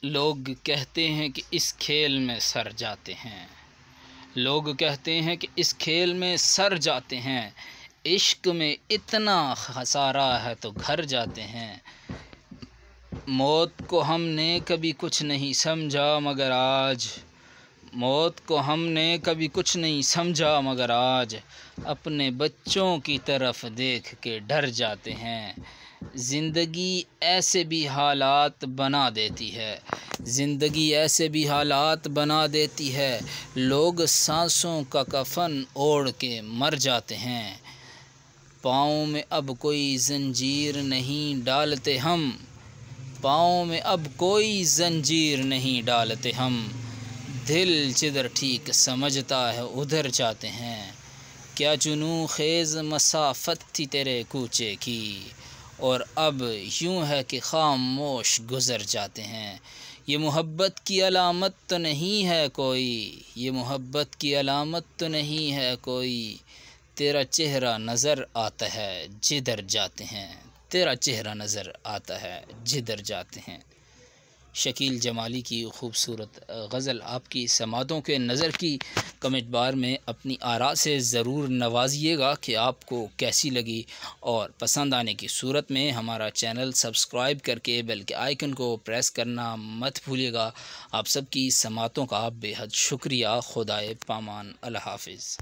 لوگ کہتے ہیں کہ اس کھیل میں سر جاتے ہیں، لوگ کہتے ہیں کہ اس کھیل میں سر جاتے ہیں، عشق میں اتنا خسارہ ہے تو گھر جاتے ہیں۔ موت کو ہم نے کبھی کچھ نہیں سمجھا مگر آج، موت کو ہم نے کبھی کچھ نہیں سمجھا مگر آج اپنے بچوں کی طرف دیکھ کے ڈر جاتے ہیں۔ زندگی ایسے بھی حالات بنا دیتی ہے، زندگی ایسے بھی حالات بنا دیتی ہے، لوگ سانسوں کا کفن اوڑھ کے مر جاتے ہیں۔ پاؤں میں اب کوئی زنجیر نہیں ڈالتے ہم، پاؤں میں اب کوئی زنجیر نہیں ڈالتے ہم، دل جدھر ٹھیک سمجھتا ہے ادھر جاتے ہیں۔ کیا جنوں خیز مسافت تھی تیرے کوچے کی، اور اب یوں ہے کہ خاموش گزر جاتے ہیں۔ یہ محبت کی علامت تو نہیں ہے کوئی، یہ محبت کی علامت تو نہیں ہے کوئی، تیرا چہرہ نظر آتا ہے جدھر جاتے ہیں، تیرا چہرہ نظر آتا ہے جدھر جاتے ہیں۔ شکیل جمالی کی خوبصورت غزل آپ کی سماعتوں کے نظر کی کمنٹ بار میں اپنی آراء سے ضرور نوازیے گا کہ آپ کو کیسی لگی، اور پسند آنے کی صورت میں ہمارا چینل سبسکرائب کر کے بیل کے آئیکن کو پریس کرنا مت بھولیے گا۔ آپ سب کی سماعتوں کا بے حد شکریہ۔ خدائے پامان۔ اللہ حافظ۔